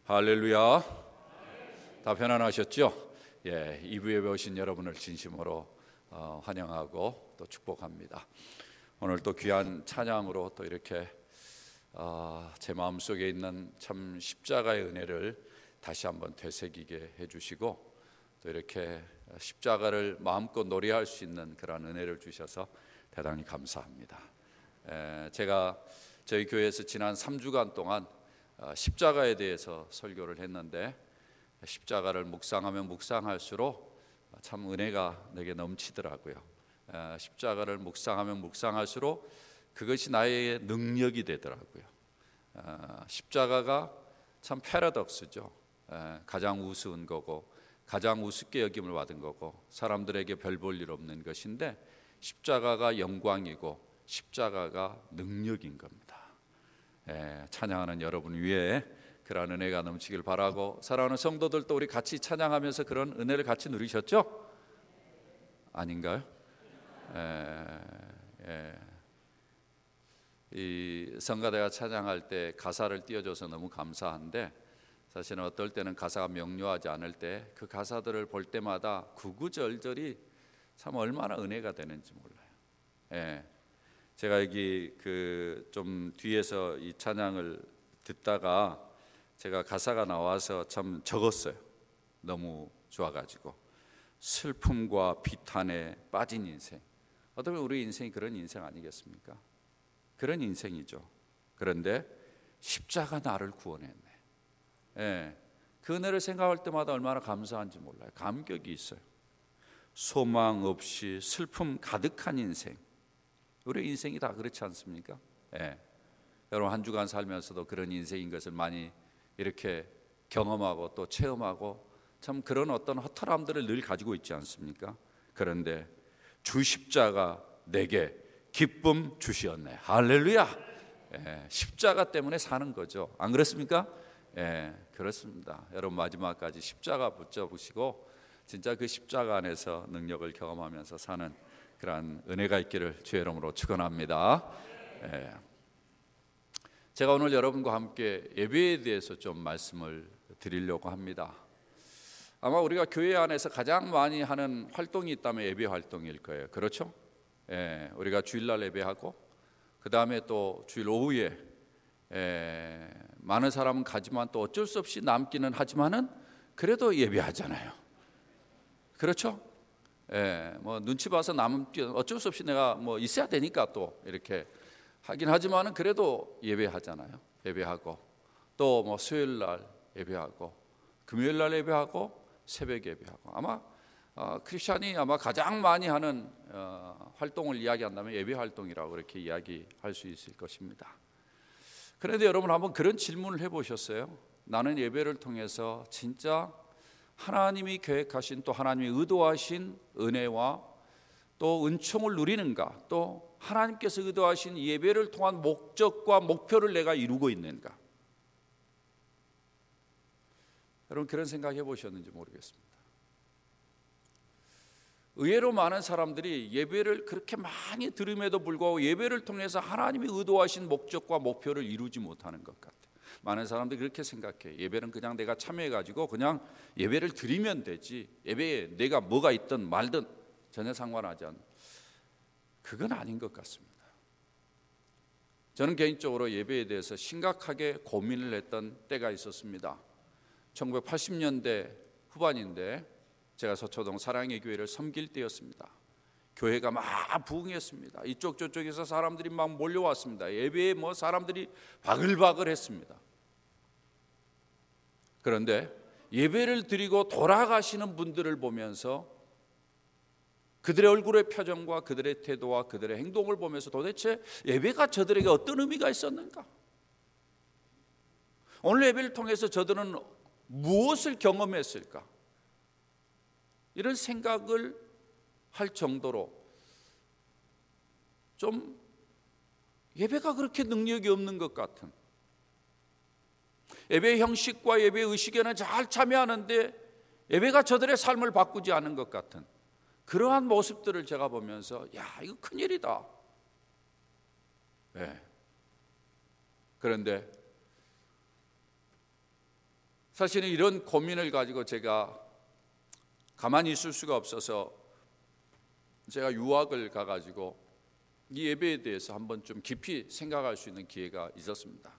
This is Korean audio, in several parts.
할렐루야. 다 편안하셨죠? 예, 2부 예배 오신 여러분을 진심으로 환영하고 또 축복합니다. 오늘 또 귀한 찬양으로 또 이렇게 제 마음속에 있는 참 십자가의 은혜를 다시 한번 되새기게 해주시고 또 이렇게 십자가를 마음껏 노래할 수 있는 그런 은혜를 주셔서 대단히 감사합니다. 제가 저희 교회에서 지난 3주간 동안 십자가에 대해서 설교를 했는데 십자가를 묵상하면 묵상할수록 참 은혜가 내게 넘치더라고요. 십자가를 묵상하면 묵상할수록 그것이 나의 능력이 되더라고요. 십자가가 참 패러독스죠. 가장 우스운 거고 가장 우습게 여김을 받은 거고 사람들에게 별 볼 일 없는 것인데 십자가가 영광이고 십자가가 능력인 겁니다. 찬양하는 여러분 위에 그런 은혜가 넘치길 바라고, 사랑하는 성도들도 우리 같이 찬양하면서 그런 은혜를 같이 누리셨죠? 아닌가요? 이 성가대가 찬양할 때 가사를 띄워줘서 너무 감사한데, 사실은 어떨 때는 가사가 명료하지 않을 때 그 가사들을 볼 때마다 구구절절이 참 얼마나 은혜가 되는지 몰라요. 제가 여기 좀 뒤에서 이 찬양을 듣다가 제가 가사가 나와서 참 적었어요. 너무 좋아가지고. 슬픔과 비탄에 빠진 인생. 어쩌면 우리 인생이 그런 인생 아니겠습니까? 그런 인생이죠. 그런데 십자가 나를 구원했네. 그 은혜를 생각할 때마다 얼마나 감사한지 몰라요. 감격이 있어요. 소망 없이 슬픔 가득한 인생. 우리 인생이 다 그렇지 않습니까? 여러분 한 주간 살면서도 그런 인생인 것을 많이 이렇게 경험하고 또 체험하고 참 그런 어떤 허탈함들을 늘 가지고 있지 않습니까? 그런데 주 십자가 내게 기쁨 주시었네. 할렐루야. 십자가 때문에 사는 거죠. 안 그렇습니까? 그렇습니다. 여러분 마지막까지 십자가 붙잡으시고 진짜 그 십자가 안에서 능력을 경험하면서 사는 그러한 은혜가 있기를 주의 이름으로 축원합니다. 제가 오늘 여러분과 함께 예배에 대해서 좀 말씀을 드리려고 합니다. 아마 우리가 교회 안에서 가장 많이 하는 활동이 있다면 예배 활동일 거예요. 그렇죠? 우리가 주일날 예배하고 그 다음에 또 주일 오후에 많은 사람은 가지만 또 어쩔 수 없이 남기는 하지만은 그래도 예배하잖아요. 그렇죠? 뭐 눈치 봐서 남은 어쩔 수 없이 내가 뭐 있어야 되니까 또 이렇게 하긴 하지만은 그래도 예배하잖아요. 예배하고 또 뭐 수요일 날 예배하고 금요일 날 예배하고 새벽 예배하고 아마 크리스찬이 아마 가장 많이 하는 활동을 이야기한다면 예배 활동이라고 그렇게 이야기할 수 있을 것입니다. 그런데 여러분 한번 그런 질문을 해보셨어요? 나는 예배를 통해서 진짜 하나님이 계획하신 또 하나님이 의도하신 은혜와 또 은총을 누리는가, 또 하나님께서 의도하신 예배를 통한 목적과 목표를 내가 이루고 있는가? 여러분 그런 생각 해보셨는지 모르겠습니다. 의외로 많은 사람들이 예배를 그렇게 많이 들음에도 불구하고 예배를 통해서 하나님이 의도하신 목적과 목표를 이루지 못하는 것 같아요. 많은 사람들이 그렇게 생각해요. 예배는 그냥 내가 참여해가지고 그냥 예배를 드리면 되지, 예배에 내가 뭐가 있든 말든 전혀 상관하지 않는, 그건 아닌 것 같습니다. 저는 개인적으로 예배에 대해서 심각하게 고민을 했던 때가 있었습니다. 1980년대 후반인데 제가 서초동 사랑의 교회를 섬길 때였습니다. 교회가 막 부흥했습니다. 이쪽 저쪽에서 사람들이 막 몰려왔습니다. 예배에 뭐 사람들이 바글바글 했습니다. 그런데 예배를 드리고 돌아가시는 분들을 보면서 그들의 얼굴의 표정과 그들의 태도와 그들의 행동을 보면서 도대체 예배가 저들에게 어떤 의미가 있었는가? 오늘 예배를 통해서 저들은 무엇을 경험했을까? 이런 생각을 할 정도로 좀 예배가 그렇게 능력이 없는 것 같은, 예배 형식과 예배 의식에는 잘 참여하는데 예배가 저들의 삶을 바꾸지 않은 것 같은 그러한 모습들을 제가 보면서 야, 이거 큰일이다. 그런데 사실은 이런 고민을 가지고 제가 가만히 있을 수가 없어서 제가 유학을 가가지고 이 예배에 대해서 한번 좀 깊이 생각할 수 있는 기회가 있었습니다.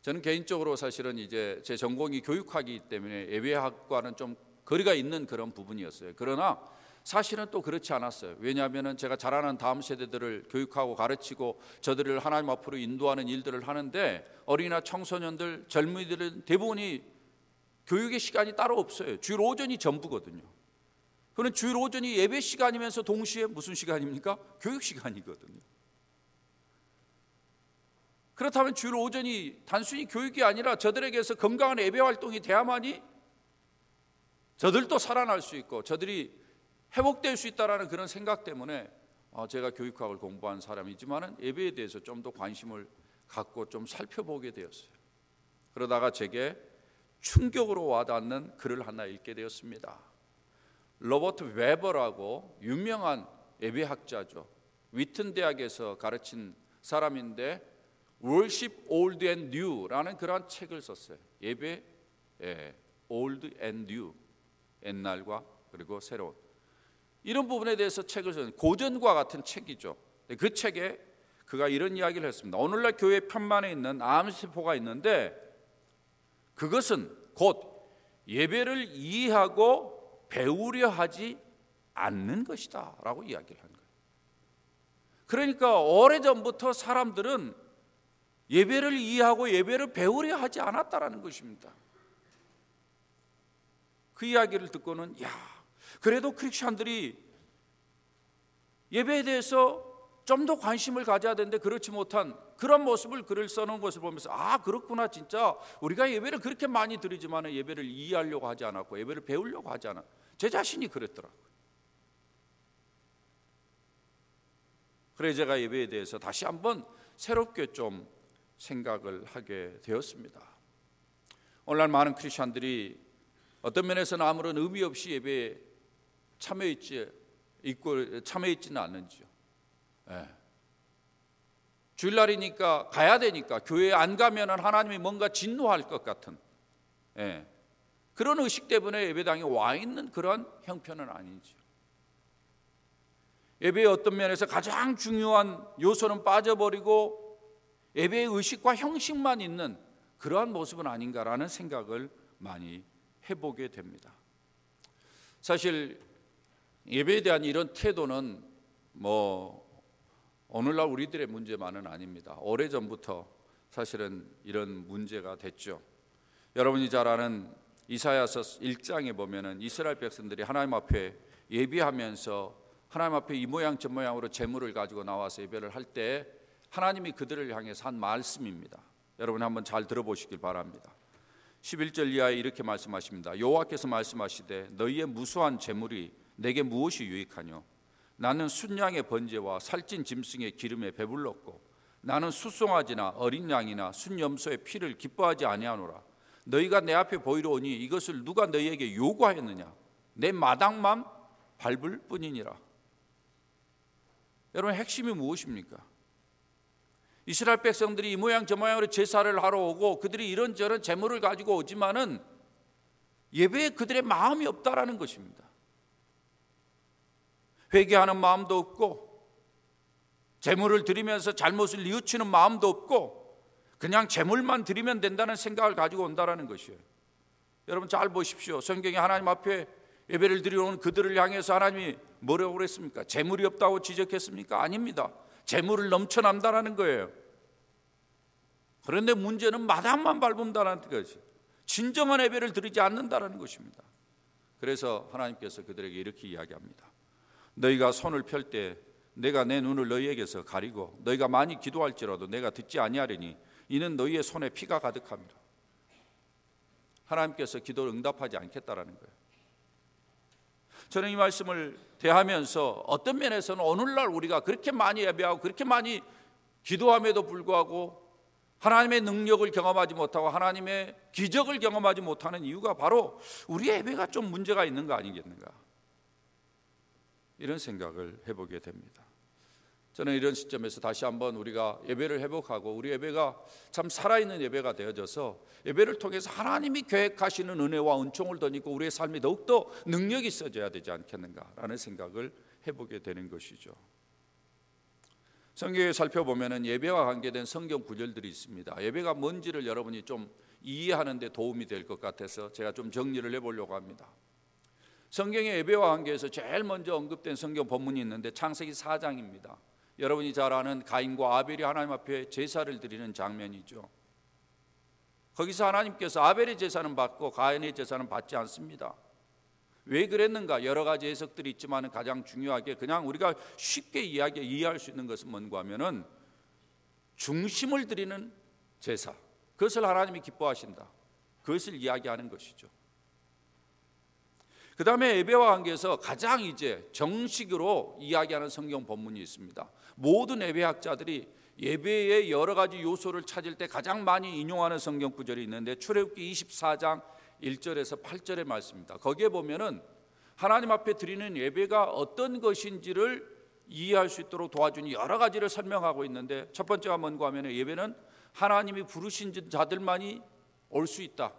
저는 개인적으로 사실은 이제 제 전공이 교육학이기 때문에 예배학과는 좀 거리가 있는 그런 부분이었어요. 그러나 사실은 또 그렇지 않았어요. 왜냐하면 제가 자라난 다음 세대들을 교육하고 가르치고 저들을 하나님 앞으로 인도하는 일들을 하는데 어린이나 청소년들, 젊은이들은 대부분이 교육의 시간이 따로 없어요. 주일 오전이 전부거든요. 그는 주일 오전이 예배 시간이면서 동시에 무슨 시간입니까? 교육 시간이거든요. 그렇다면 주일 오전이 단순히 교육이 아니라 저들에게서 건강한 예배 활동이 돼야만이 저들도 살아날 수 있고 저들이 회복될 수 있다는 그런 생각 때문에 제가 교육학을 공부한 사람이지만 예배에 대해서 좀 더 관심을 갖고 좀 살펴보게 되었어요. 그러다가 제게 충격으로 와닿는 글을 하나 읽게 되었습니다. 로버트 웨버라고 유명한 예배학자죠. 위튼 대학에서 가르친 사람인데 Worship Old and New라는 그러한 책을 썼어요. 예배 Old and New, 옛날과 그리고 새로운, 이런 부분에 대해서 책을 쓴 고전과 같은 책이죠. 그 책에 그가 이런 이야기를 했습니다. 오늘날 교회 편만에 있는 암세포가 있는데 그것은 곧 예배를 이해하고 배우려 하지 않는 것이다 라고 이야기를 한 거예요. 그러니까 오래전부터 사람들은 예배를 이해하고 예배를 배우려 하지 않았다라는 것입니다. 그 이야기를 듣고는 그래도 크리스천들이 예배에 대해서 좀 더 관심을 가져야 되는데 그렇지 못한 그런 모습을 글을 써놓은 것을 보면서 그렇구나, 진짜 우리가 예배를 그렇게 많이 드리지만 예배를 이해하려고 하지 않았고 예배를 배우려고 하지 않아. 제 자신이 그랬더라고요. 그래서 제가 예배에 대해서 다시 한번 새롭게 좀 생각을 하게 되었습니다. 오늘날 많은 크리스천들이 어떤 면에서는 아무런 의미 없이 예배에 참여했지는 않는지요. 주일날이니까 가야 되니까 교회에 안 가면 하나님이 뭔가 진노할 것 같은 그런 의식 때문에 예배당에 와 있는 그런 형편은 아닌지요. 예배의 어떤 면에서 가장 중요한 요소는 빠져버리고 예배의 의식과 형식만 있는 그러한 모습은 아닌가라는 생각을 많이 해보게 됩니다. 사실 예배에 대한 이런 태도는 오늘날 우리들의 문제만은 아닙니다. 오래전부터 사실은 이런 문제가 됐죠. 여러분이 잘 아는 이사야서 1장에 보면은 이스라엘 백성들이 하나님 앞에 예배하면서 하나님 앞에 이 모양 저 모양으로 제물을 가지고 나와서 예배를 할 때 하나님이 그들을 향해서 한 말씀입니다. 여러분 한번 잘 들어보시길 바랍니다. 11절 이하에 이렇게 말씀하십니다. 여호와께서 말씀하시되 너희의 무수한 제물이 내게 무엇이 유익하뇨? 나는 순양의 번제와 살찐 짐승의 기름에 배불렀고 나는 수송아지나 어린 양이나 순염소의 피를 기뻐하지 아니하노라. 너희가 내 앞에 보이러 오니 이것을 누가 너희에게 요구하였느냐? 내 마당만 밟을 뿐이니라. 여러분 핵심이 무엇입니까? 이스라엘 백성들이 이 모양 저 모양으로 제사를 하러 오고 그들이 이런저런 제물을 가지고 오지만은 예배에 그들의 마음이 없다라는 것입니다. 회개하는 마음도 없고 제물을 드리면서 잘못을 뉘우치는 마음도 없고 그냥 제물만 드리면 된다는 생각을 가지고 온다라는 것이에요. 여러분 잘 보십시오. 성경에 하나님 앞에 예배를 드리러 온 그들을 향해서 하나님이 뭐라고 그랬습니까? 제물이 없다고 지적했습니까? 아닙니다. 제물을 넘쳐난다라는 거예요. 그런데 문제는 마당만 밟는다는 것이 진정한 예배를 드리지 않는다라는 것입니다. 그래서 하나님께서 그들에게 이렇게 이야기합니다. 너희가 손을 펼 때 내가 내 눈을 너희에게서 가리고 너희가 많이 기도할지라도 내가 듣지 아니하리니 이는 너희의 손에 피가 가득함이라. 하나님께서 기도를 응답하지 않겠다라는 거예요. 저는 이 말씀을 대하면서 어떤 면에서는 오늘날 우리가 그렇게 많이 예배하고 그렇게 많이 기도함에도 불구하고 하나님의 능력을 경험하지 못하고 하나님의 기적을 경험하지 못하는 이유가 바로 우리 예배가 좀 문제가 있는 거 아니겠는가, 이런 생각을 해보게 됩니다. 저는 이런 시점에서 다시 한번 우리가 예배를 회복하고 우리 예배가 참 살아있는 예배가 되어져서 예배를 통해서 하나님이 계획하시는 은혜와 은총을 덧입고 우리의 삶이 더욱더 능력이 있어져야 되지 않겠는가라는 생각을 해보게 되는 것이죠. 성경에 살펴보면 예배와 관계된 성경 구절들이 있습니다. 예배가 뭔지를 여러분이 좀 이해하는 데 도움이 될 것 같아서 제가 좀 정리를 해보려고 합니다. 성경의 예배와 관계에서 제일 먼저 언급된 성경 본문이 있는데 창세기 4장입니다. 여러분이 잘 아는 가인과 아벨이 하나님 앞에 제사를 드리는 장면이죠. 거기서 하나님께서 아벨의 제사는 받고 가인의 제사는 받지 않습니다. 왜 그랬는가? 여러 가지 해석들이 있지만 가장 중요하게 그냥 우리가 쉽게 이해할 수 있는 것은 뭔가 하면은 중심을 드리는 제사, 그것을 하나님이 기뻐하신다, 그것을 이야기하는 것이죠. 그 다음에 예배와 관계에서 가장 이제 정식으로 이야기하는 성경 본문이 있습니다. 모든 예배학자들이 예배의 여러 가지 요소를 찾을 때 가장 많이 인용하는 성경 구절이 있는데 출애굽기 24장 1절에서 8절의 말씀입니다. 거기에 보면은 하나님 앞에 드리는 예배가 어떤 것인지를 이해할 수 있도록 도와주는 여러 가지를 설명하고 있는데 첫 번째가 뭔가 하면 예배는 하나님이 부르신 자들만이 올 수 있다.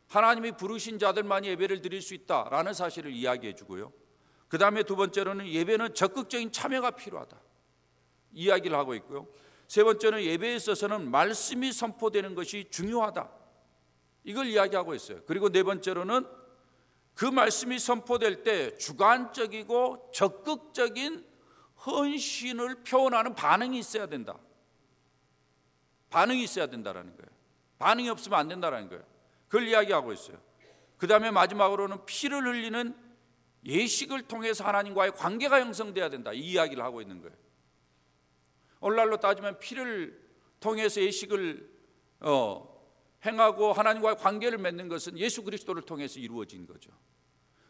하나님이 부르신 자들만이 예배를 드릴 수 있다라는 사실을 이야기해 주고요. 그 다음에 두 번째로는 예배는 적극적인 참여가 필요하다 이야기를 하고 있고요. 세 번째는 예배에 있어서는 말씀이 선포되는 것이 중요하다, 이걸 이야기하고 있어요. 그리고 네 번째로는 그 말씀이 선포될 때 주관적이고 적극적인 헌신을 표현하는 반응이 있어야 된다. 반응이 있어야 된다라는 거예요. 반응이 없으면 안 된다라는 거예요. 그걸 이야기하고 있어요. 그 다음에 마지막으로는 피를 흘리는 예식을 통해서 하나님과의 관계가 형성돼야 된다, 이 이야기를 하고 있는 거예요. 오늘날로 따지면 피를 통해서 예식을 행하고 하나님과의 관계를 맺는 것은 예수 그리스도를 통해서 이루어진 거죠.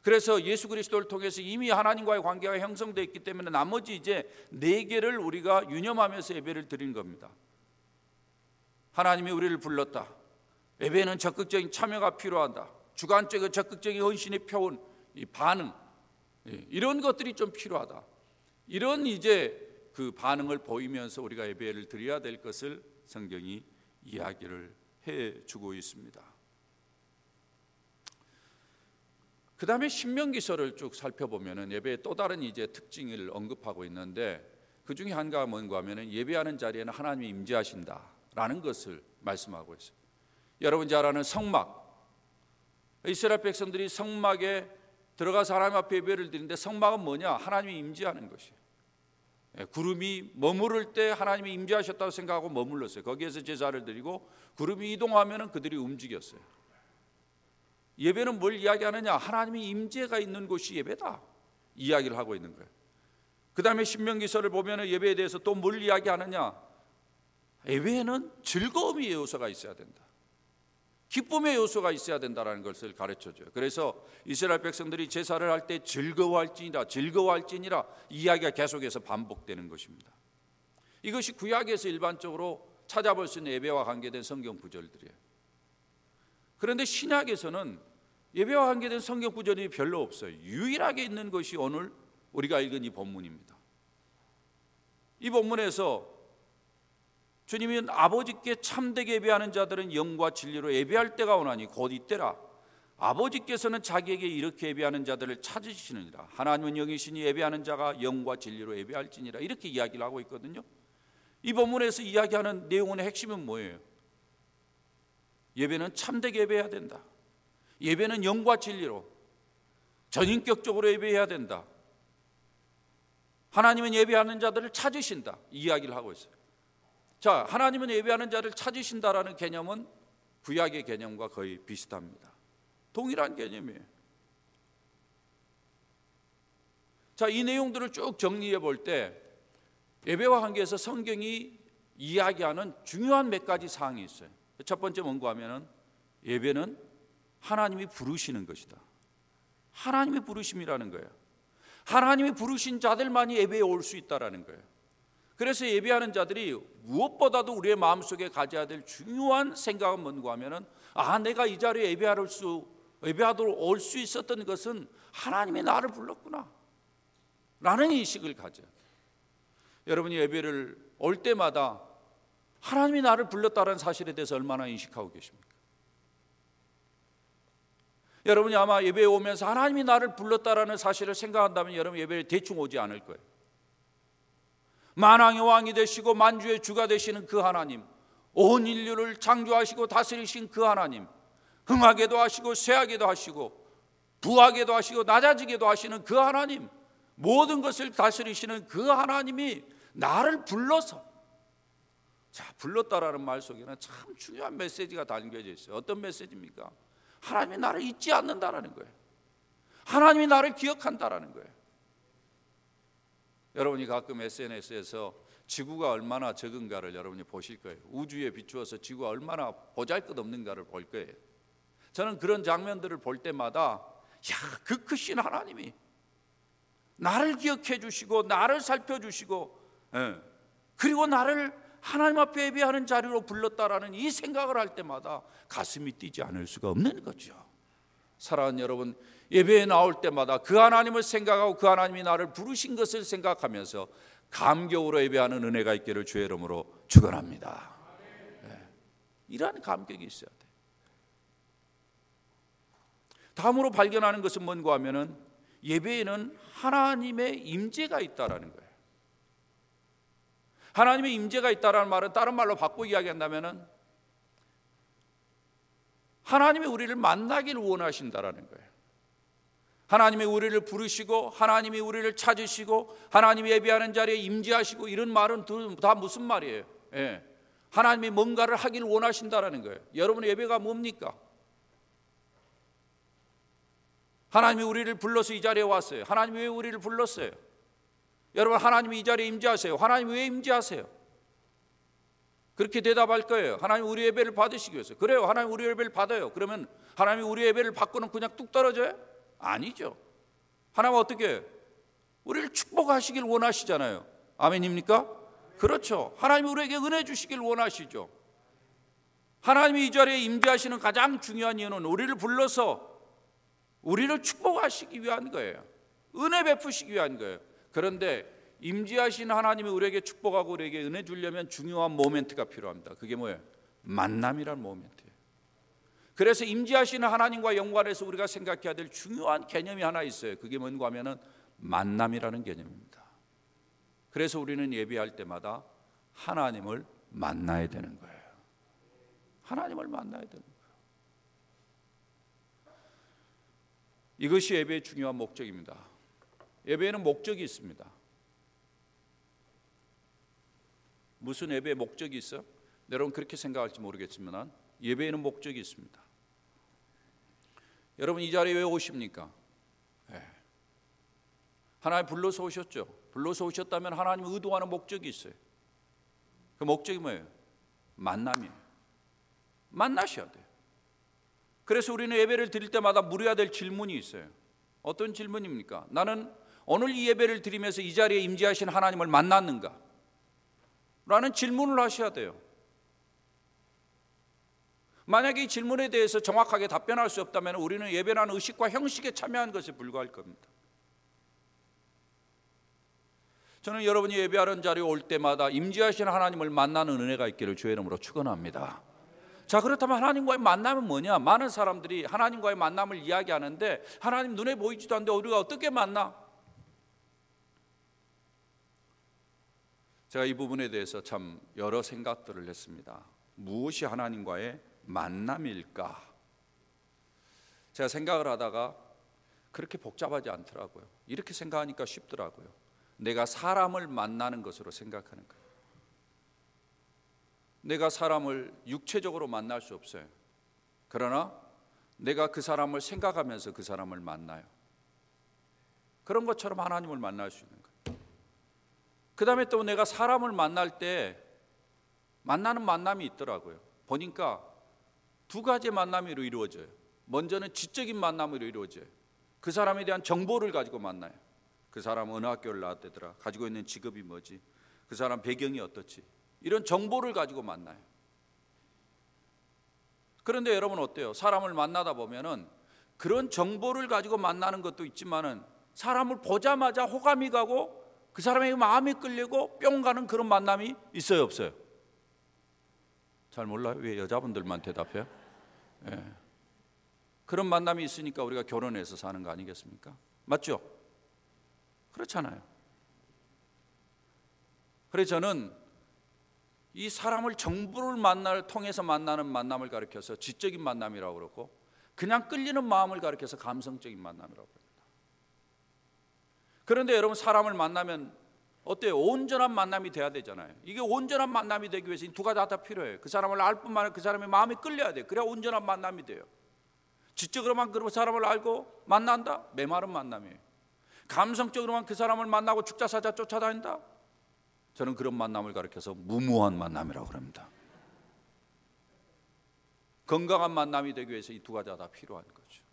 그래서 예수 그리스도를 통해서 이미 하나님과의 관계가 형성되어 있기 때문에 나머지 이제 4개를 우리가 유념하면서 예배를 드리는 겁니다. 하나님이 우리를 불렀다. 예배는 적극적인 참여가 필요하다. 주관적이고 적극적인 헌신의 표현, 이 반응, 이런 것들이 좀 필요하다. 이런 이제 그 반응을 보이면서 우리가 예배를 드려야 될 것을 성경이 이야기를 해주고 있습니다. 그 다음에 신명기서를 쭉 살펴보면 예배의 또 다른 이제 특징을 언급하고 있는데 그 중에 한가가 뭔가 하면 예배하는 자리에는 하나님이 임재하신다라는 것을 말씀하고 있어요. 여러분 잘 아는 성막, 이스라엘 백성들이 성막에 들어가서 하나님 앞에 예배를 드리는데 성막은 뭐냐? 하나님이 임재하는 것이에요. 구름이 머무를 때 하나님이 임재하셨다고 생각하고 머물렀어요. 거기에서 제사를 드리고 구름이 이동하면 그들이 움직였어요. 예배는 뭘 이야기하느냐? 하나님이 임재가 있는 곳이 예배다, 이야기를 하고 있는 거예요. 그 다음에 신명기서를 보면 예배에 대해서 또 뭘 이야기하느냐? 예배에는 즐거움의 요소가 있어야 된다, 기쁨의 요소가 있어야 된다는 것을 가르쳐줘요. 그래서 이스라엘 백성들이 제사를 할 때 즐거워할지니라 이야기가 계속해서 반복되는 것입니다. 이것이 구약에서 일반적으로 찾아볼 수 있는 예배와 관계된 성경 구절들이에요. 그런데 신약에서는 예배와 관계된 성경 구절이 별로 없어요. 유일하게 있는 것이 오늘 우리가 읽은 이 본문입니다. 이 본문에서 주님이 아버지께 참되게 예배하는 자들은 영과 진리로 예배할 때가 오나니 곧 이때라. 아버지께서는 자기에게 이렇게 예배하는 자들을 찾으시느니라. 하나님은 영이시니 예배하는 자가 영과 진리로 예배할지니라. 이렇게 이야기를 하고 있거든요. 이 본문에서 이야기하는 내용의 핵심은 뭐예요? 예배는 참되게 예배해야 된다. 예배는 영과 진리로 전인격적으로 예배해야 된다. 하나님은 예배하는 자들을 찾으신다, 이 이야기를 하고 있어요. 자, 하나님은 예배하는 자를 찾으신다라는 개념은 구약의 개념과 거의 비슷합니다. 동일한 개념이에요. 자, 이 내용들을 쭉 정리해 볼 때 예배와 관계해서 성경이 이야기하는 중요한 몇 가지 사항이 있어요. 첫 번째 뭔가 하면은 예배는 하나님이 부르시는 것이다. 하나님이 부르심이라는 거예요. 하나님이 부르신 자들만이 예배에 올 수 있다라는 거예요. 그래서 예배하는 자들이 무엇보다도 우리의 마음속에 가져야 될 중요한 생각은 뭔가 하면은 내가 이 자리에 예배하도록 올 수 있었던 것은 하나님이 나를 불렀구나. 라는 인식을 가져야 돼요. 여러분이 예배를 올 때마다 하나님이 나를 불렀다는 사실에 대해서 얼마나 인식하고 계십니까? 여러분이 아마 예배에 오면서 하나님이 나를 불렀다라는 사실을 생각한다면 여러분 예배에 대충 오지 않을 거예요. 만왕의 왕이 되시고 만주의 주가 되시는 그 하나님, 온 인류를 창조하시고 다스리신 그 하나님, 흥하게도 하시고 쇠하게도 하시고 부하게도 하시고 낮아지게도 하시는 그 하나님, 모든 것을 다스리시는 그 하나님이 나를 불러서, 자, 불렀다라는 말 속에는 참 중요한 메시지가 담겨져 있어요. 어떤 메시지입니까? 하나님이 나를 잊지 않는다라는 거예요. 하나님이 나를 기억한다라는 거예요. 여러분이 가끔 SNS에서 지구가 얼마나 적은가를 여러분이 보실 거예요. 우주에 비추어서 지구가 얼마나 보잘것없는가를 볼 거예요. 저는 그런 장면들을 볼 때마다 그 크신 하나님이 나를 기억해 주시고 나를 살펴주시고 그리고 나를 하나님 앞에 예배하는 자리로 불렀다라는 이 생각을 할 때마다 가슴이 뛰지 않을 수가 없는 거죠. 사랑하는 여러분, 예배에 나올 때마다 그 하나님을 생각하고 그 하나님이 나를 부르신 것을 생각하면서 감격으로 예배하는 은혜가 있기를 주의 이름으로 축원합니다. 이러한 감격이 있어야 돼요. 다음으로 발견하는 것은 뭔가 하면은 예배에는 하나님의 임재가 있다라는 거예요. 하나님의 임재가 있다라는 말은 다른 말로 바꿔 이야기한다면은 하나님이 우리를 만나기를 원하신다라는 거예요. 하나님이 우리를 부르시고 하나님이 우리를 찾으시고 하나님이 예배하는 자리에 임재하시고 이런 말은 다 무슨 말이에요? 하나님이 뭔가를 하기를 원하신다라는 거예요. 여러분의 예배가 뭡니까? 하나님이 우리를 불러서 이 자리에 왔어요. 하나님이 왜 우리를 불렀어요? 여러분, 하나님이 이 자리에 임재하세요. 하나님이 왜 임재하세요? 그렇게 대답할 거예요. 하나님 우리 예배를 받으시기 위해서. 그래요, 하나님 우리 예배를 받아요. 그러면 하나님이 우리 예배를 받고는 그냥 뚝 떨어져요? 아니죠. 하나님은 어떻게 해요? 우리를 축복하시길 원하시잖아요. 아멘입니까? 그렇죠. 하나님이 우리에게 은혜 주시길 원하시죠. 하나님이 이 자리에 임재하시는 가장 중요한 이유는 우리를 불러서 우리를 축복하시기 위한 거예요. 은혜 베푸시기 위한 거예요. 그런데 임재하신 하나님이 우리에게 축복하고 우리에게 은혜 주려면 중요한 모멘트가 필요합니다. 그게 뭐예요? 만남이라는 모멘트예요. 그래서 임재하시는 하나님과 연관해서 우리가 생각해야 될 중요한 개념이 하나 있어요. 그게 뭔가 하면은 만남이라는 개념입니다. 그래서 우리는 예배할 때마다 하나님을 만나야 되는 거예요. 하나님을 만나야 되는 거예요. 이것이 예배의 중요한 목적입니다. 예배에는 목적이 있습니다. 무슨 예배의 목적이 있어요? 여러분 그렇게 생각할지 모르겠지만 예배에는 목적이 있습니다. 여러분 이 자리에 왜 오십니까? 하나님 불러서 오셨죠. 불러서 오셨다면 하나님이 의도하는 목적이 있어요. 그 목적이 뭐예요? 만남이에요. 만나셔야 돼요. 그래서 우리는 예배를 드릴 때마다 물어야 될 질문이 있어요. 어떤 질문입니까? 나는 오늘 이 예배를 드리면서 이 자리에 임재하신 하나님을 만났는가? 라는 질문을 하셔야 돼요. 만약에 이 질문에 대해서 정확하게 답변할 수 없다면 우리는 예배라는 의식과 형식에 참여한 것에 불과할 겁니다. 저는 여러분이 예배하는 자리에 올 때마다 임재하신 하나님을 만나는 은혜가 있기를 주의 이름으로 축원합니다. 자, 그렇다면 하나님과의 만남은 뭐냐? 많은 사람들이 하나님과의 만남을 이야기하는데 하나님 눈에 보이지도 않는데 우리가 어떻게 만나? 제가 이 부분에 대해서 참 여러 생각들을 했습니다. 무엇이 하나님과의 만남일까? 제가 생각을 하다가 그렇게 복잡하지 않더라고요. 이렇게 생각하니까 쉽더라고요. 내가 사람을 만나는 것으로 생각하는 거예요. 내가 사람을 육체적으로 만날 수 없어요. 그러나 내가 그 사람을 생각하면서 그 사람을 만나요. 그런 것처럼 하나님을 만날 수 있는 거예요. 그 다음에 또 내가 사람을 만날 때 만나는 만남이 있더라고요. 보니까 두 가지의 만남으로 이루어져요. 먼저는 지적인 만남으로 이루어져요. 그 사람에 대한 정보를 가지고 만나요. 그 사람은 어느 학교를 나왔대더라, 가지고 있는 직업이 뭐지, 그 사람 배경이 어떻지, 이런 정보를 가지고 만나요. 그런데 여러분 어때요? 사람을 만나다 보면은 그런 정보를 가지고 만나는 것도 있지만은 사람을 보자마자 호감이 가고 그 사람에게 마음이 끌리고 뿅 가는 그런 만남이 있어요, 없어요? 잘 몰라요. 왜 여자분들만 대답해요? 예. 그런 만남이 있으니까 우리가 결혼해서 사는 거 아니겠습니까? 맞죠? 그렇잖아요. 그래서 저는 이 사람을 정보를 통해서 만나는 만남을 가리켜서 지적인 만남이라고 그러고, 그냥 끌리는 마음을 가리켜서 감성적인 만남이라고 합니다. 그런데 여러분, 사람을 만나면 어때요? 온전한 만남이 돼야 되잖아요. 이게 온전한 만남이 되기 위해서 이 두 가지 다 필요해요. 그 사람을 알 뿐만 아니라 그 사람의 마음이 끌려야 돼요. 그래야 온전한 만남이 돼요. 지적으로만 그 사람을 알고 만난다? 메마른 만남이에요. 감성적으로만 그 사람을 만나고 죽자사자 쫓아다닌다? 저는 그런 만남을 가리켜서 무모한 만남이라고 합니다. 건강한 만남이 되기 위해서 이 두 가지가 다 필요한 거죠.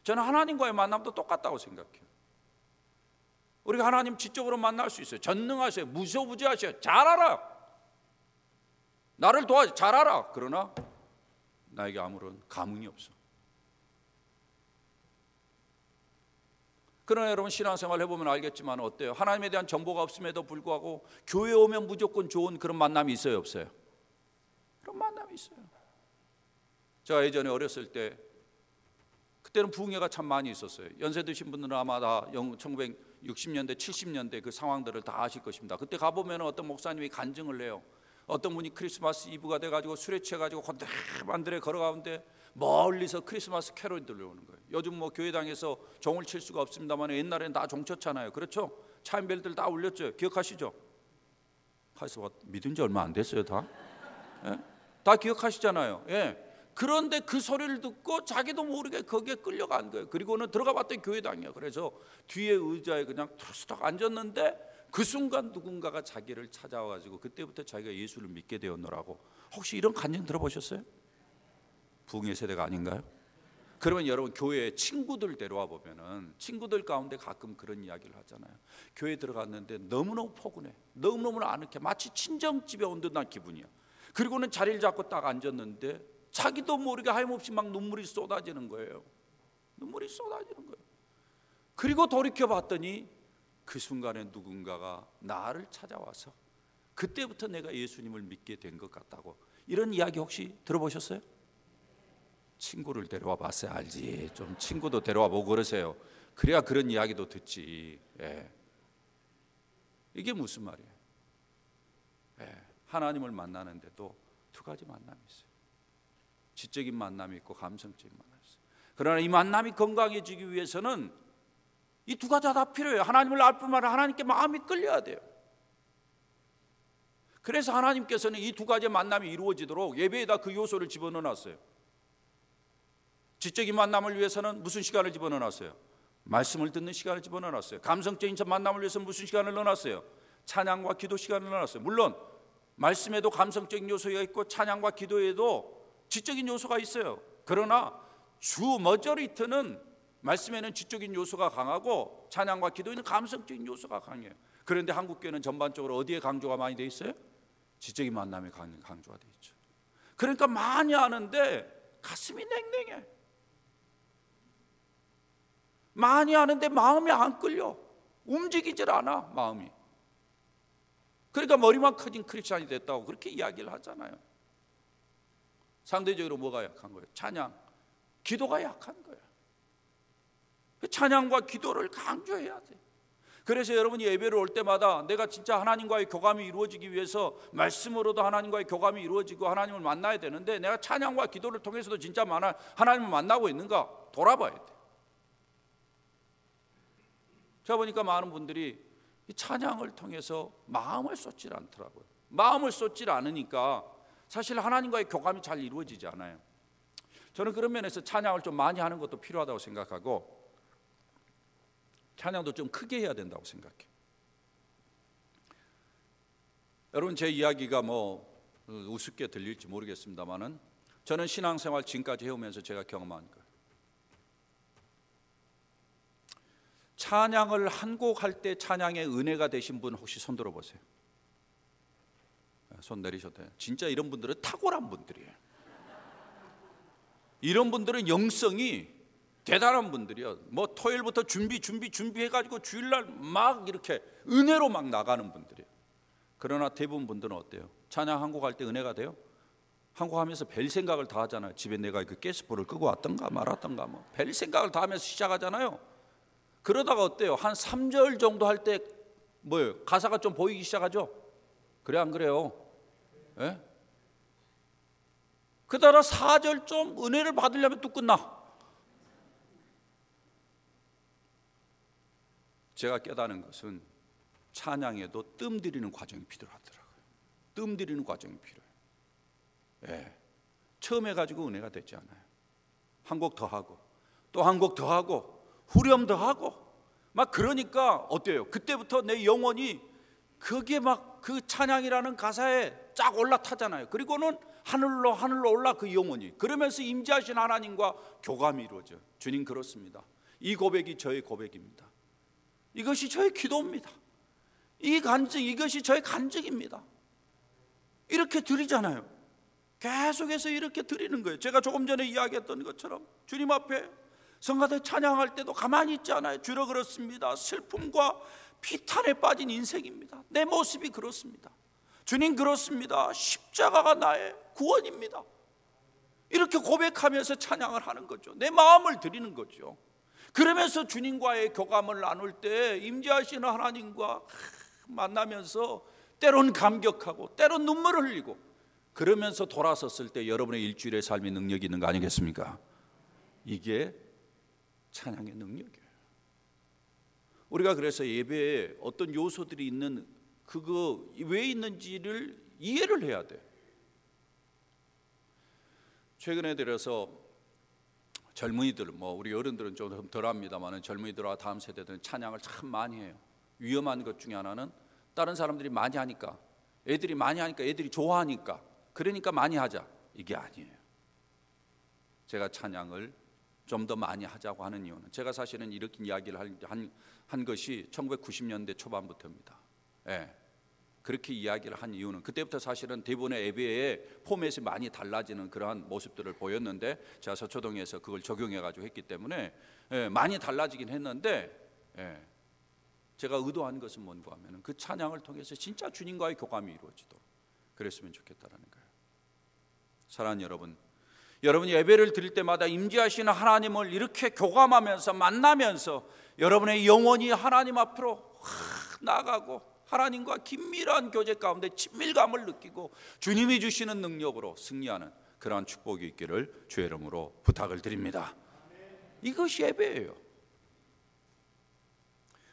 저는 하나님과의 만남도 똑같다고 생각해요. 우리가 하나님 지적으로 만날 수 있어요. 전능하셔요. 무소부지하셔요. 잘 알아. 나를 도와줘. 잘 알아. 그러나 나에게 아무런 감흥이 없어. 그러나 여러분, 신앙생활 해보면 알겠지만 어때요? 하나님에 대한 정보가 없음에도 불구하고 교회에 오면 무조건 좋은 그런 만남이 있어요, 없어요? 그런 만남이 있어요. 제가 예전에 어렸을 때, 그때는 부흥회가 참 많이 있었어요. 연세 드신 분들은 아마 다 1960년대, 70년대 그 상황들을 다 아실 것입니다. 그때 가보면 어떤 목사님이 간증을 해요. 어떤 분이 크리스마스 이브가 돼가지고 술에 취해가지고 건드레만 들에 걸어가는데 멀리서 크리스마스 캐롤이 들려오는 거예요. 요즘 뭐 교회당에서 종을 칠 수가 없습니다만 옛날에는 다 종 쳤잖아요. 그렇죠? 차인벨들 다 울렸죠. 기억하시죠? 하여서 믿은 지 얼마 안 됐어요, 다? 예? 다 기억하시잖아요. 예. 그런데 그 소리를 듣고 자기도 모르게 거기에 끌려간 거예요. 그리고는 들어가 봤더니 교회당이야. 그래서 뒤에 의자에 그냥 툭툭 앉았는데 그 순간 누군가가 자기를 찾아와가지고 그때부터 자기가 예수를 믿게 되었노라고. 혹시 이런 간증 들어보셨어요? 부흥의 세대가 아닌가요? 그러면 여러분, 교회에 친구들 데려와 보면은 친구들 가운데 가끔 그런 이야기를 하잖아요. 교회 들어갔는데 너무너무 포근해, 너무너무 아늑해, 마치 친정집에 온 듯한 기분이야. 그리고는 자리를 잡고 딱 앉았는데 자기도 모르게 하염없이 막 눈물이 쏟아지는 거예요. 눈물이 쏟아지는 거예요. 그리고 돌이켜 봤더니 그 순간에 누군가가 나를 찾아와서 그때부터 내가 예수님을 믿게 된 것 같다고. 이런 이야기 혹시 들어보셨어요? 친구를 데려와 봤어야 알지. 좀 친구도 데려와 보고 그러세요. 그래야 그런 이야기도 듣지. 예. 이게 무슨 말이에요? 예. 하나님을 만나는데도 두 가지 만남이 있어요. 지적인 만남이 있고 감성적인 만남이 있어요. 그러나 이 만남이 건강해지기 위해서는 이 두 가지가 다 필요해요. 하나님을 알 뿐만 아니라 하나님께 마음이 끌려야 돼요. 그래서 하나님께서는 이 두 가지의 만남이 이루어지도록 예배에다 그 요소를 집어넣어놨어요. 지적인 만남을 위해서는 무슨 시간을 집어넣어놨어요? 말씀을 듣는 시간을 집어넣어놨어요. 감성적인 만남을 위해서는 무슨 시간을 넣어놨어요? 찬양과 기도 시간을 넣어놨어요. 물론 말씀에도 감성적인 요소가 있고 찬양과 기도에도 지적인 요소가 있어요. 그러나 주 머저리트는 말씀에는 지적인 요소가 강하고 찬양과 기도에는 감성적인 요소가 강해요. 그런데 한국교회는 전반적으로 어디에 강조가 많이 돼 있어요? 지적인 만남에 강조가 돼 있죠. 그러니까 많이 하는데 가슴이 냉랭해. 많이 하는데 마음이 안 끌려. 움직이질 않아, 마음이. 그러니까 머리만 커진 크리스찬이 됐다고 그렇게 이야기를 하잖아요. 상대적으로 뭐가 약한 거예요? 찬양, 기도가 약한 거예요. 찬양과 기도를 강조해야 돼. 그래서 여러분이 예배를 올 때마다 내가 진짜 하나님과의 교감이 이루어지기 위해서 말씀으로도 하나님과의 교감이 이루어지고 하나님을 만나야 되는데 내가 찬양과 기도를 통해서도 진짜 하나님을 만나고 있는가 돌아봐야 돼. 제가 보니까 많은 분들이 이 찬양을 통해서 마음을 쏟질 않더라고요. 마음을 쏟질 않으니까 사실 하나님과의 교감이 잘 이루어지지 않아요. 저는 그런 면에서 찬양을 좀 많이 하는 것도 필요하다고 생각하고 찬양도 좀 크게 해야 된다고 생각해요. 여러분, 제 이야기가 뭐 우습게 들릴지 모르겠습니다만은 저는 신앙생활 지금까지 해오면서 제가 경험한 거예요. 찬양을 한 곡 할 때 찬양의 은혜가 되신 분 혹시 손 들어보세요. 손 내리셔도 돼요. 진짜 이런 분들은 탁월한 분들이에요. 이런 분들은 영성이 대단한 분들이요. 뭐 토요일부터 준비해가지고 주일날 막 이렇게 은혜로 막 나가는 분들이에요. 그러나 대부분 분들은 어때요? 찬양 한 곡 할 때 은혜가 돼요? 한 곡 하면서 별 생각을 다 하잖아요. 집에 내가 그 가스불을 끄고 왔던가 말았던가 뭐 별 생각을 다 하면서 시작하잖아요. 그러다가 어때요? 한 3절 정도 할 때 뭐예요? 가사가 좀 보이기 시작하죠? 그래 안 그래요? 예? 그러다가 4절 좀 은혜를 받으려면 또 끝나. 제가 깨달은 것은 찬양에도 뜸 들이는 과정이 필요하더라고요. 뜸 들이는 과정이 필요해요. 예. 처음 해가지고 은혜가 되지 않아요. 한 곡 더 하고 또 한 곡 더 하고 후렴 더 하고 막 그러니까 어때요? 그때부터 내 영혼이 그게 막 그 찬양이라는 가사에 쫙 올라타잖아요. 그리고는 하늘로 올라 그 영혼이 그러면서 임재하신 하나님과 교감이 이루어져요. 주님 그렇습니다. 이 고백이 저의 고백입니다. 이것이 저의 기도입니다. 이것이 저의 간증입니다. 이렇게 드리잖아요. 계속해서 이렇게 드리는 거예요. 제가 조금 전에 이야기했던 것처럼 주님 앞에 성가대 찬양할 때도 가만히 있지 않아요. 주로 그렇습니다. 슬픔과 피탄에 빠진 인생입니다. 내 모습이 그렇습니다. 주님 그렇습니다. 십자가가 나의 구원입니다. 이렇게 고백하면서 찬양을 하는 거죠. 내 마음을 드리는 거죠. 그러면서 주님과의 교감을 나눌 때 임재하시는 하나님과 만나면서 때론 감격하고 때론 눈물을 흘리고 그러면서 돌아섰을 때 여러분의 일주일의 삶의 능력이 있는 거 아니겠습니까? 이게 찬양의 능력이에요. 우리가 그래서 예배에 어떤 요소들이 있는 그거 왜 있는지를 이해를 해야 돼. 최근에 들어서 젊은이들, 뭐 우리 어른들은 좀 덜합니다만 젊은이들과 다음 세대들은 찬양을 참 많이 해요. 위험한 것 중에 하나는 다른 사람들이 많이 하니까 애들이 많이 하니까 애들이 좋아하니까 그러니까 많이 하자 이게 아니에요. 제가 찬양을 좀 더 많이 하자고 하는 이유는 제가 사실은 이렇게 이야기를 한 것이 1990년대 초반부터입니다. 예. 그렇게 이야기를 한 이유는 그때부터 사실은 대부분의 예배의 포맷이 많이 달라지는 그러한 모습들을 보였는데 제가 서초동에서 그걸 적용해가지고 했기 때문에 많이 달라지긴 했는데 제가 의도한 것은 뭔가 하면 그 찬양을 통해서 진짜 주님과의 교감이 이루어지도록 그랬으면 좋겠다라는 거예요. 사랑하는 여러분, 여러분이 예배를 드릴 때마다 임재하시는 하나님을 이렇게 교감하면서 만나면서 여러분의 영혼이 하나님 앞으로 나아가고 하나님과 긴밀한 교제 가운데 친밀감을 느끼고 주님이 주시는 능력으로 승리하는 그러한 축복이 있기를 주의 이름으로 부탁을 드립니다. 이것이 예배예요.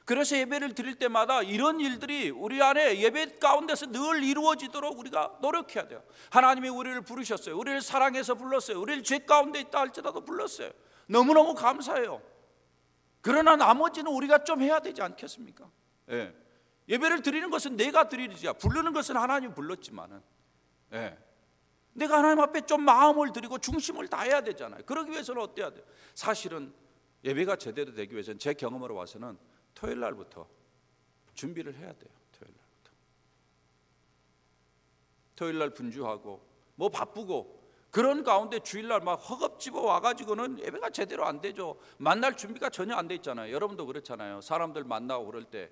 그래서 예배를 드릴 때마다 이런 일들이 우리 안에 예배 가운데서 늘 이루어지도록 우리가 노력해야 돼요. 하나님이 우리를 부르셨어요. 우리를 사랑해서 불렀어요. 우리를 죄 가운데 있다 할지라도 불렀어요. 너무너무 감사해요. 그러나 나머지는 우리가 좀 해야 되지 않겠습니까? 예배를 드리는 것은 내가 드리지야. 부르는 것은 하나님이 불렀지만은 내가 하나님 앞에 좀 마음을 드리고 중심을 다해야 되잖아요. 그러기 위해서는 어때야 돼요? 사실은 예배가 제대로 되기 위해서는 제 경험으로 봐서는 토요일 날부터 준비를 해야 돼요. 토요일 날 분주하고 뭐 바쁘고 그런 가운데 주일날 막 허겁지겁 와가지고는 예배가 제대로 안 되죠. 만날 준비가 전혀 안 돼 있잖아요. 여러분도 그렇잖아요. 사람들 만나고 그럴 때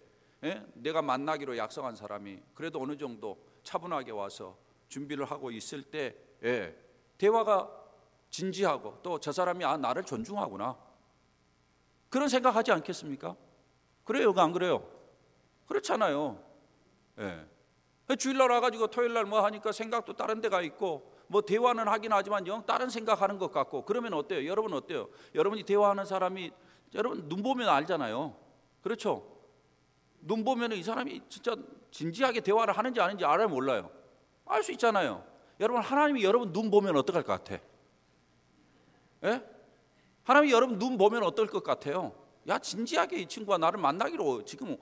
내가 만나기로 약속한 사람이 그래도 어느 정도 차분하게 와서 준비를 하고 있을 때 대화가 진지하고 또 저 사람이 나를 존중하구나 그런 생각하지 않겠습니까? 그래요, 안 그래요? 그렇잖아요. 주일날 와가지고 토요일날 뭐 하니까 생각도 다른 데가 있고 뭐 대화는 하긴 하지만 영 다른 생각하는 것 같고 그러면 어때요? 여러분 어때요? 여러분이 대화하는 사람이 여러분 눈 보면 알잖아요. 그렇죠? 눈 보면 이 사람이 진짜 진지하게 대화를 하는지 아닌지 알아요, 몰라요? 알 수 있잖아요. 여러분 하나님이 여러분 눈 보면 어떡할 것 같아? 하나님이 여러분 눈 보면 어떨 것 같아요? 야 진지하게 이 친구가 나를 만나기로 지금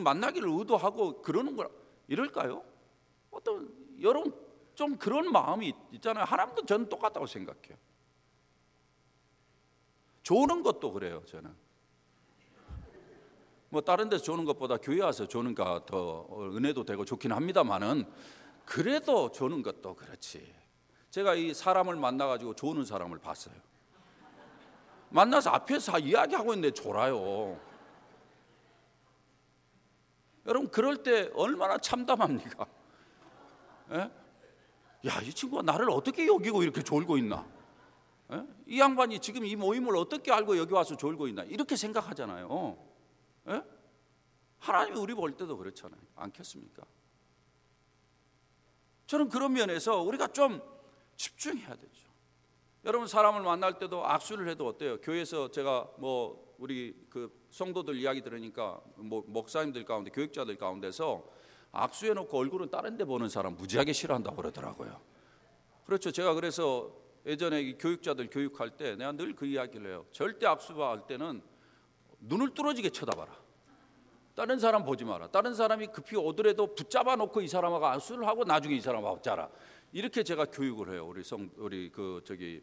만나기를 의도하고 그러는 거라 이럴까요? 어떤 여러분 좀 그런 마음이 있잖아요. 하나님도 저는 똑같다고 생각해요. 조는 것도 그래요. 저는 뭐 다른 데서 조는 것보다 교회 와서 조는 거 더 은혜도 되고 좋긴 합니다만은 그래도 조는 것도 그렇지. 제가 이 사람을 만나가지고 조는 사람을 봤어요. 만나서 앞에서 이야기하고 있는데 졸아요. 여러분 그럴 때 얼마나 참담합니까? 예? 야, 이 친구가 나를 어떻게 여기고 이렇게 졸고 있나? 예? 이 양반이 지금 이 모임을 어떻게 알고 여기 와서 졸고 있나? 이렇게 생각하잖아요. 예? 하나님이 우리 볼 때도 그렇잖아요. 않겠습니까? 저는 그런 면에서 우리가 좀 집중해야 되죠. 여러분 사람을 만날 때도 악수를 해도 어때요? 교회에서 제가 우리 그 성도들 이야기 들으니까 목사님들 가운데 교육자들 가운데서 악수해놓고 얼굴은 다른 데 보는 사람 무지하게 싫어한다고 그러더라고요. 그렇죠. 제가 그래서 예전에 이 교육자들 교육할 때 내가 늘 그 이야기를 해요. 절대 악수할 때는 눈을 뚫어지게 쳐다봐라. 다른 사람 보지 마라. 다른 사람이 급히 오더라도 붙잡아 놓고 이 사람하고 악수를 하고 나중에 이 사람하고 짜라. 이렇게 제가 교육을 해요. 우리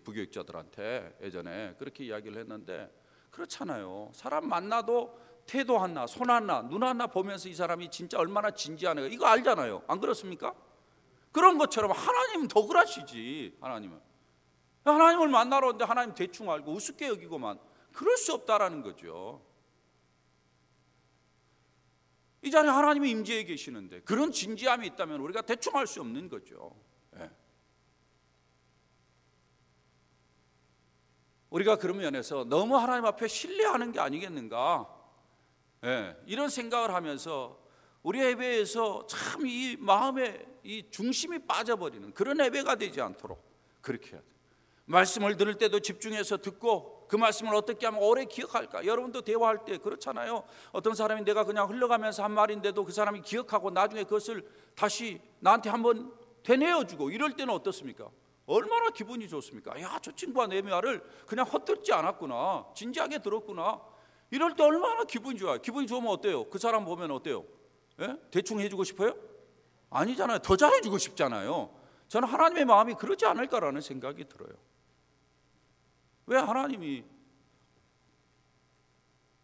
부교육자들한테 예전에 그렇게 이야기를 했는데 그렇잖아요. 사람 만나도 태도 하나, 손 하나, 눈 하나 보면서 이 사람이 진짜 얼마나 진지하네 이거 알잖아요. 안 그렇습니까? 그런 것처럼 하나님은 더 그러시지. 하나님을 만나러 오는데 하나님 대충 알고 우습게 여기고만 그럴 수 없다라는 거죠. 이 자리에 하나님이 임재해 계시는데 그런 진지함이 있다면 우리가 대충 할 수 없는 거죠. 예. 우리가 그런 면에서 너무 하나님 앞에 신뢰하는 게 아니겠는가? 예. 이런 생각을 하면서 우리 예배에서 참 이 마음의 이 중심이 빠져버리는 그런 예배가 되지 않도록 그렇게 해야 돼요. 말씀을 들을 때도 집중해서 듣고 그 말씀을 어떻게 하면 오래 기억할까? 여러분도 대화할 때 그렇잖아요. 어떤 사람이 내가 그냥 흘러가면서 한 말인데도 그 사람이 기억하고 나중에 그것을 다시 나한테 한번 되뇌어주고 이럴 때는 어떻습니까? 얼마나 기분이 좋습니까? 야, 저 친구가 내 말을 그냥 헛듣지 않았구나. 진지하게 들었구나. 이럴 때 얼마나 기분이 좋아요. 기분이 좋으면 어때요? 그 사람 보면 어때요? 예? 대충 해주고 싶어요? 아니잖아요. 더 잘해주고 싶잖아요. 저는 하나님의 마음이 그러지 않을까라는 생각이 들어요. 왜? 하나님이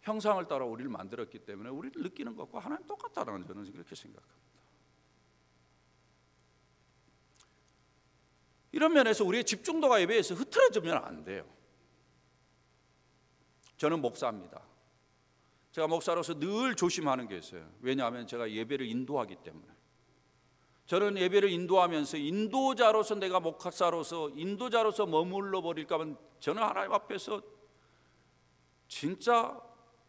형상을 따라 우리를 만들었기 때문에 우리를 느끼는 것과 하나님 똑같다라는 저는 그렇게 생각합니다. 이런 면에서 우리의 집중도가 예배에서 흐트러지면 안 돼요. 저는 목사입니다. 제가 목사로서 늘 조심하는 게 있어요. 왜냐하면 제가 예배를 인도하기 때문에. 저는 예배를 인도하면서 인도자로서 내가 목사로서 인도자로서 머물러 버릴까 하면 저는 하나님 앞에서 진짜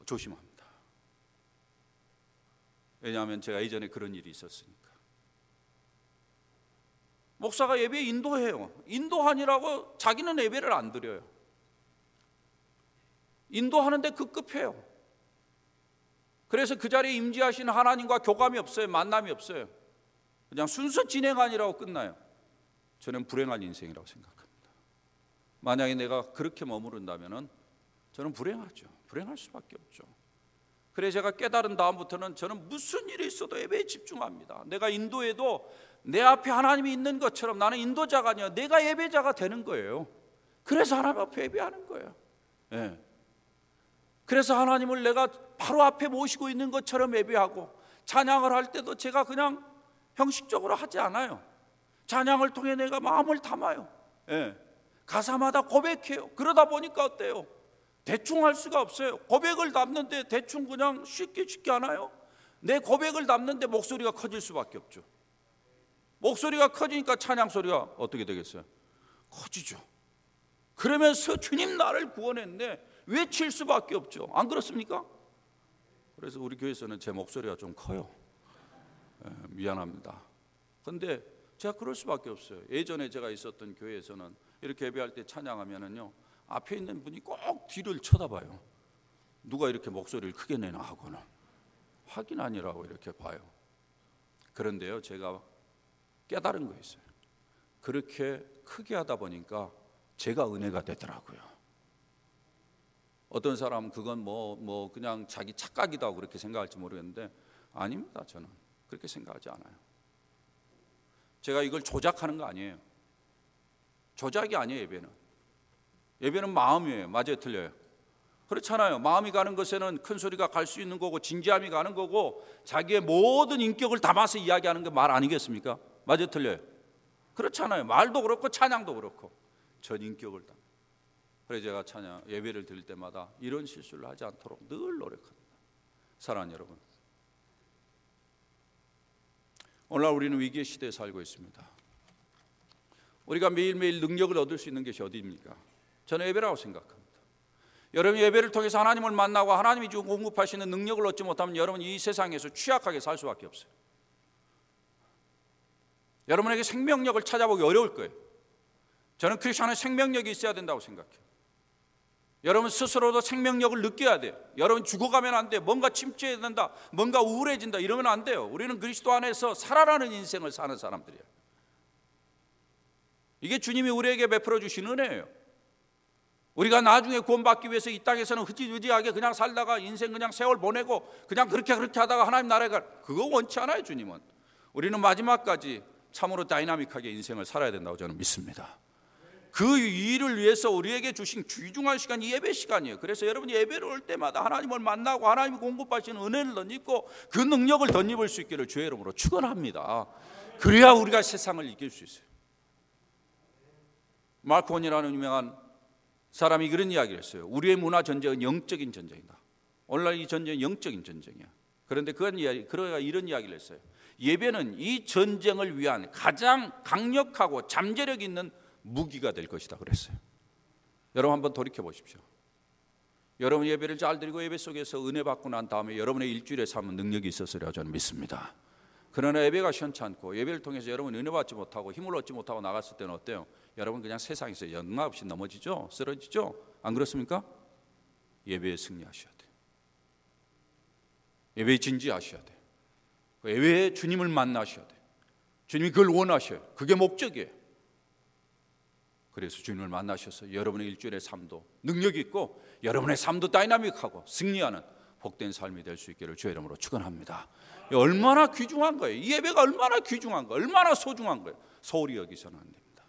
조심합니다. 왜냐하면 제가 이전에 그런 일이 있었으니까. 목사가 예배 인도해요. 인도하니라고 자기는 예배를 안 드려요. 인도하는데 급급해요. 그래서 그 자리에 임재하시는 하나님과 교감이 없어요. 만남이 없어요. 그냥 순서 진행하니라고 끝나요. 저는 불행한 인생이라고 생각합니다. 만약에 내가 그렇게 머무른다면 저는 불행하죠. 불행할 수밖에 없죠. 그래서 제가 깨달은 다음부터는 저는 무슨 일이 있어도 예배에 집중합니다. 내가 인도해도 내 앞에 하나님이 있는 것처럼 나는 인도자가 아니라 내가 예배자가 되는 거예요. 그래서 하나님 앞에 예배하는 거예요. 예. 그래서 하나님을 내가 바로 앞에 모시고 있는 것처럼 예배하고 찬양을 할 때도 제가 그냥 형식적으로 하지 않아요. 찬양을 통해 내가 마음을 담아요. 예. 가사마다 고백해요. 그러다 보니까 어때요? 대충 할 수가 없어요. 고백을 담는데 대충 그냥 쉽게 하나요? 내 고백을 담는데 목소리가 커질 수밖에 없죠. 목소리가 커지니까 찬양 소리가 어떻게 되겠어요? 커지죠. 그러면서 주님 나를 구원했네 외칠 수밖에 없죠. 안 그렇습니까? 그래서 우리 교회에서는 제 목소리가 좀 커요. 미안합니다. 그런데 제가 그럴 수밖에 없어요. 예전에 제가 있었던 교회에서는 이렇게 예배할 때 찬양하면은요 앞에 있는 분이 꼭 뒤를 쳐다봐요. 누가 이렇게 목소리를 크게 내나 하고는 확인 아니라고 이렇게 봐요. 그런데요 제가 깨달은 거 있어요. 그렇게 크게 하다 보니까 제가 은혜가 되더라고요. 어떤 사람은 그건 뭐 그냥 자기 착각이다 고 그렇게 생각할지 모르겠는데 아닙니다. 저는 그렇게 생각하지 않아요. 제가 이걸 조작하는 거 아니에요. 조작이 아니에요. 예배는 마음이에요. 맞아요, 틀려요? 그렇잖아요. 마음이 가는 것에는 큰 소리가 갈 수 있는 거고 진지함이 가는 거고 자기의 모든 인격을 담아서 이야기하는 게 말 아니겠습니까? 맞아요, 틀려요? 그렇잖아요. 말도 그렇고 찬양도 그렇고 전 인격을 담아. 그래서 제가 찬양 예배를 드릴 때마다 이런 실수를 하지 않도록 늘 노력합니다. 사랑하는 여러분, 오늘날 우리는 위기의 시대에 살고 있습니다. 우리가 매일매일 능력을 얻을 수 있는 것이 어디입니까? 저는 예배라고 생각합니다. 여러분 예배를 통해서 하나님을 만나고 하나님이 주고 공급하시는 능력을 얻지 못하면 여러분 이 세상에서 취약하게 살 수밖에 없어요. 여러분에게 생명력을 찾아보기 어려울 거예요. 저는 크리스천의 생명력이 있어야 된다고 생각해요. 여러분 스스로도 생명력을 느껴야 돼요. 여러분 죽어가면 안 돼요. 뭔가 침체해야 된다, 뭔가 우울해진다 이러면 안 돼요. 우리는 그리스도 안에서 살아나는 인생을 사는 사람들이에요. 이게 주님이 우리에게 베풀어 주신 은혜예요. 우리가 나중에 구원받기 위해서 이 땅에서는 흐지부지하게 그냥 살다가 인생 그냥 세월 보내고 그냥 그렇게 하다가 하나님 나라에 갈, 그거 원치 않아요. 주님은 우리는 마지막까지 참으로 다이나믹하게 인생을 살아야 된다고 저는 믿습니다. 그 일을 위해서 우리에게 주신 귀중한 시간이 예배 시간이에요. 그래서 여러분이 예배를 올 때마다 하나님을 만나고 하나님이 공급하시는 은혜를 덧입고 그 능력을 덧입을 수 있기를 주의 이름으로 축원합니다. 그래야 우리가 세상을 이길 수 있어요. 마크온이라는 유명한 사람이 그런 이야기를 했어요. 우리의 문화 전쟁은 영적인 전쟁이다. 오늘날 이 전쟁은 영적인 전쟁이야. 그런데 그가 이런 이야기를 했어요. 예배는 이 전쟁을 위한 가장 강력하고 잠재력 있는 무기가 될 것이다 그랬어요. 여러분 한번 돌이켜 보십시오. 여러분 예배를 잘 드리고 예배 속에서 은혜 받고 난 다음에 여러분의 일주일의 삶은 능력이 있었으리라 저는 믿습니다. 그러나 예배가 시원찮고 예배를 통해서 여러분 은혜 받지 못하고 힘을 얻지 못하고 나갔을 때는 어때요? 여러분 그냥 세상에서 영락 없이 넘어지죠? 쓰러지죠? 안 그렇습니까? 예배에 승리하셔야 돼요. 예배에 진지하셔야 돼요. 예배에 주님을 만나셔야 돼요. 주님이 그걸 원하셔요. 그게 목적이에요. 그래서 주님을 만나셔서 여러분의 일주일의 삶도 능력이 있고 여러분의 삶도 다이나믹하고 승리하는 복된 삶이 될 수 있기를 주의 이름으로 축원합니다. 얼마나 귀중한 거예요. 이 예배가 얼마나 귀중한 거예요. 얼마나 소중한 거예요. 소홀히 여기서는 안 됩니다.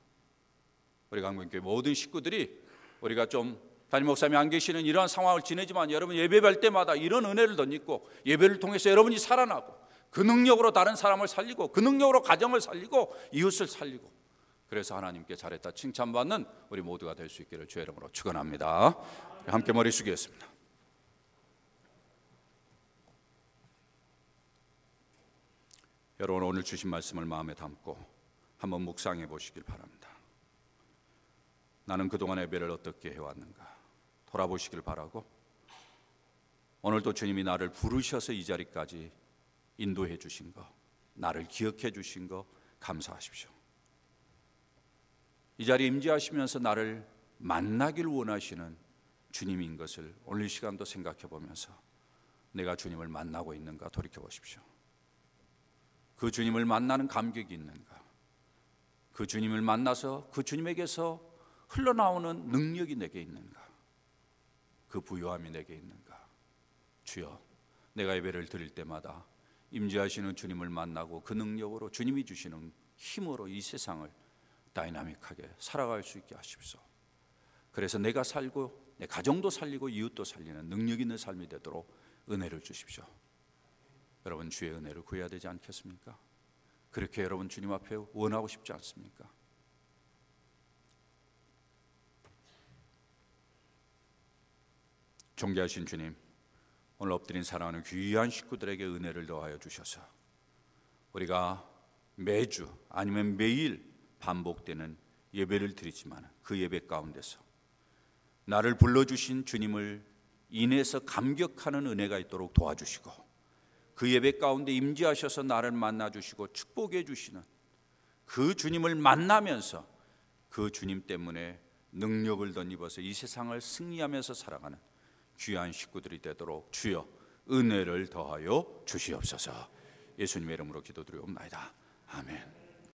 우리 강변교회 모든 식구들이 우리가 좀 담임 목사님이 안 계시는 이러한 상황을 지내지만 여러분 예배할 때마다 이런 은혜를 덧입고 예배를 통해서 여러분이 살아나고 그 능력으로 다른 사람을 살리고 그 능력으로 가정을 살리고 이웃을 살리고 그래서 하나님께 잘했다 칭찬받는 우리 모두가 될 수 있기를 주의 이름으로 축원합니다. 함께 머리 숙이겠습니다. 여러분 오늘 주신 말씀을 마음에 담고 한번 묵상해 보시길 바랍니다. 나는 그동안 예배를 어떻게 해왔는가 돌아보시길 바라고 오늘도 주님이 나를 부르셔서 이 자리까지 인도해 주신 거, 나를 기억해 주신 거 감사하십시오. 이 자리에 임재하시면서 나를 만나길 원하시는 주님인 것을 오늘 이 시간도 생각해 보면서 내가 주님을 만나고 있는가 돌이켜 보십시오. 그 주님을 만나는 감격이 있는가? 그 주님을 만나서 그 주님에게서 흘러나오는 능력이 내게 있는가? 그 부요함이 내게 있는가? 주여, 내가 예배를 드릴 때마다 임재하시는 주님을 만나고 그 능력으로 주님이 주시는 힘으로 이 세상을 다이나믹하게 살아갈 수 있게 하십시오. 그래서 내가 살고 내 가정도 살리고 이웃도 살리는 능력 있는 삶이 되도록 은혜를 주십시오. 여러분 주의 은혜를 구해야 되지 않겠습니까? 그렇게 여러분 주님 앞에 원하고 싶지 않습니까? 존귀하신 주님, 오늘 엎드린 사랑하는 귀한 식구들에게 은혜를 더하여 주셔서 우리가 매주 아니면 매일 반복되는 예배를 드리지만 그 예배 가운데서 나를 불러주신 주님을 인해서 감격하는 은혜가 있도록 도와주시고 그 예배 가운데 임재하셔서 나를 만나주시고 축복해 주시는 그 주님을 만나면서 그 주님 때문에 능력을 덧입어서 이 세상을 승리하면서 살아가는 귀한 식구들이 되도록 주여 은혜를 더하여 주시옵소서. 예수님의 이름으로 기도드리옵나이다. 아멘.